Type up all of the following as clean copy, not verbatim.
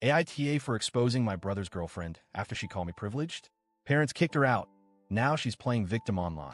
AITA for exposing my brother's girlfriend after she called me privileged. Parents kicked her out. Now she's playing victim online.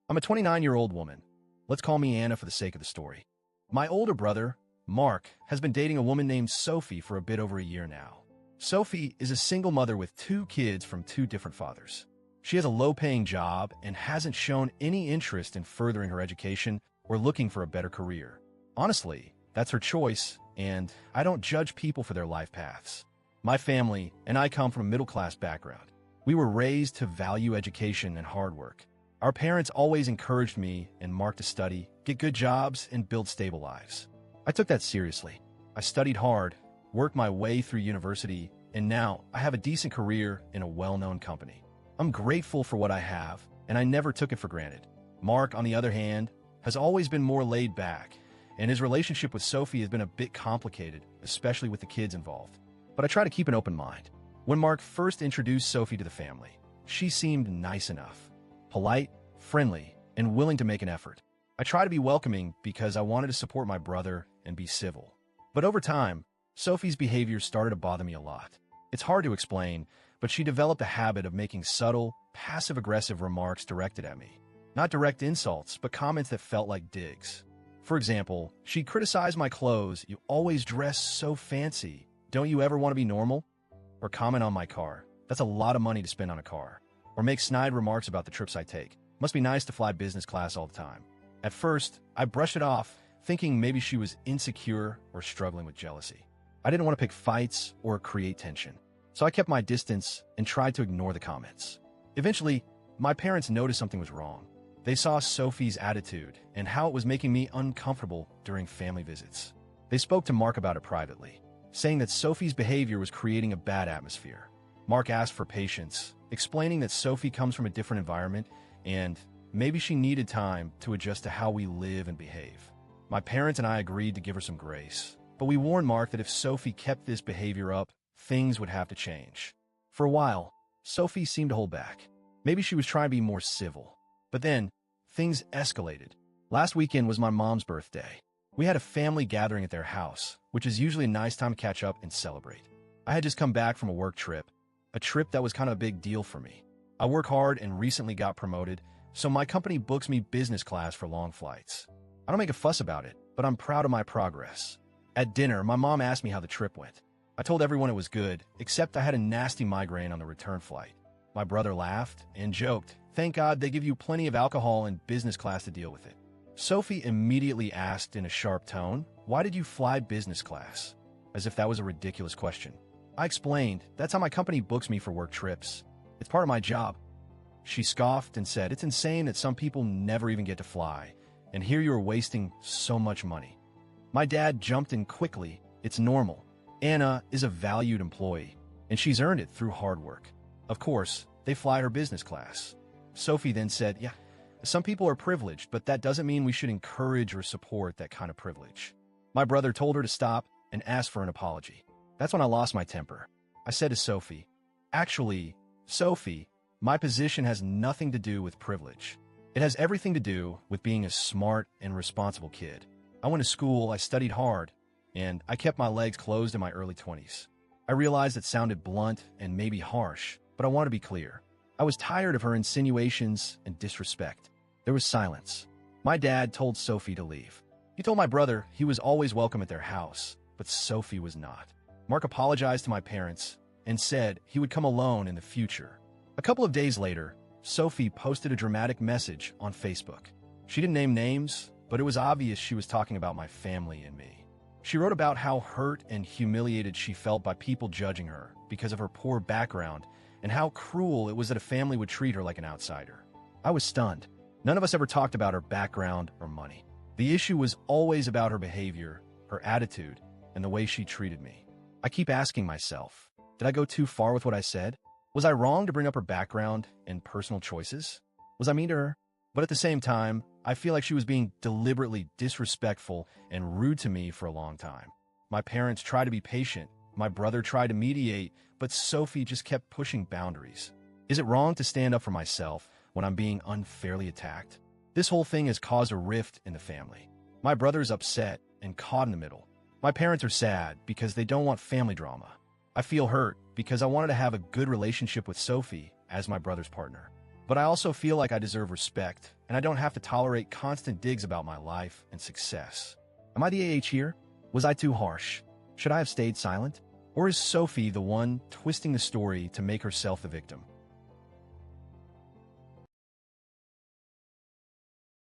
I'm a 29-year-old woman. Let's call me Anna for the sake of the story. My older brother, Mark, has been dating a woman named Sophie for a bit over a year now. Sophie is a single mother with 2 kids from 2 different fathers. She has a low-paying job and hasn't shown any interest in furthering her education or looking for a better career. Honestly, that's her choice, and I don't judge people for their life paths. My family and I come from a middle-class background. We were raised to value education and hard work. Our parents always encouraged me and Mark to study, get good jobs, and build stable lives. I took that seriously. I studied hard, worked my way through university, and now I have a decent career in a well-known company. I'm grateful for what I have, and I never took it for granted. Mark, on the other hand, has always been more laid back, and his relationship with Sophie has been a bit complicated, especially with the kids involved. But I try to keep an open mind. When Mark first introduced Sophie to the family, she seemed nice enough, polite, friendly, and willing to make an effort. I try to be welcoming because I wanted to support my brother and be civil. But over time, Sophie's behavior started to bother me a lot. It's hard to explain, but she developed a habit of making subtle, passive-aggressive remarks directed at me. Not direct insults, but comments that felt like digs. For example, she criticized my clothes. "You always dress so fancy. Don't you ever want to be normal?" Or comment on my car. "That's a lot of money to spend on a car." Or make snide remarks about the trips I take. "Must be nice to fly business class all the time." At first, I brushed it off, thinking maybe she was insecure or struggling with jealousy. I didn't want to pick fights or create tension, so I kept my distance and tried to ignore the comments. Eventually, my parents noticed something was wrong. They saw Sophie's attitude and how it was making me uncomfortable during family visits. They spoke to Mark about it privately, saying that Sophie's behavior was creating a bad atmosphere. Mark asked for patience, explaining that Sophie comes from a different environment and maybe she needed time to adjust to how we live and behave. My parents and I agreed to give her some grace, but we warned Mark that if Sophie kept this behavior up, things would have to change. For a while, Sophie seemed to hold back. Maybe she was trying to be more civil. But then, things escalated. Last weekend was my mom's birthday. We had a family gathering at their house, which is usually a nice time to catch up and celebrate. I had just come back from a work trip, a trip that was kind of a big deal for me. I work hard and recently got promoted, so my company books me business class for long flights. I don't make a fuss about it, but I'm proud of my progress. At dinner, my mom asked me how the trip went. I told everyone it was good, except I had a nasty migraine on the return flight. My brother laughed and joked, "Thank God they give you plenty of alcohol in business class to deal with it." Sophie immediately asked in a sharp tone, "Why did you fly business class?" As if that was a ridiculous question. I explained, "That's how my company books me for work trips. It's part of my job." She scoffed and said, "It's insane that some people never even get to fly, and here you are wasting so much money." My dad jumped in quickly. "It's normal. Anna is a valued employee, and she's earned it through hard work. Of course, they fly her business class." Sophie then said, "Yeah, some people are privileged, but that doesn't mean we should encourage or support that kind of privilege." My brother told her to stop and asked for an apology. That's when I lost my temper. I said to Sophie, "Actually, Sophie, my position has nothing to do with privilege. It has everything to do with being a smart and responsible kid. I went to school, I studied hard, and I kept my legs closed in my early 20s. I realized it sounded blunt and maybe harsh, but I want to be clear. I was tired of her insinuations and disrespect." There was silence. My dad told Sophie to leave. He told my brother he was always welcome at their house, but Sophie was not. Mark apologized to my parents and said he would come alone in the future. A couple of days later, Sophie posted a dramatic message on Facebook. She didn't name names, but it was obvious she was talking about my family and me. She wrote about how hurt and humiliated she felt by people judging her because of her poor background and how cruel it was that a family would treat her like an outsider. I was stunned. None of us ever talked about her background or money. The issue was always about her behavior, her attitude, and the way she treated me. I keep asking myself, did I go too far with what I said? Was I wrong to bring up her background and personal choices? Was I mean to her? But at the same time, I feel like she was being deliberately disrespectful and rude to me for a long time. My parents tried to be patient. My brother tried to mediate, but Sophie just kept pushing boundaries. Is it wrong to stand up for myself when I'm being unfairly attacked? This whole thing has caused a rift in the family. My brother is upset and caught in the middle. My parents are sad because they don't want family drama. I feel hurt because I wanted to have a good relationship with Sophie as my brother's partner. But I also feel like I deserve respect, and I don't have to tolerate constant digs about my life and success. Am I the AH here? Was I too harsh? Should I have stayed silent? Or is Sophie the one twisting the story to make herself the victim?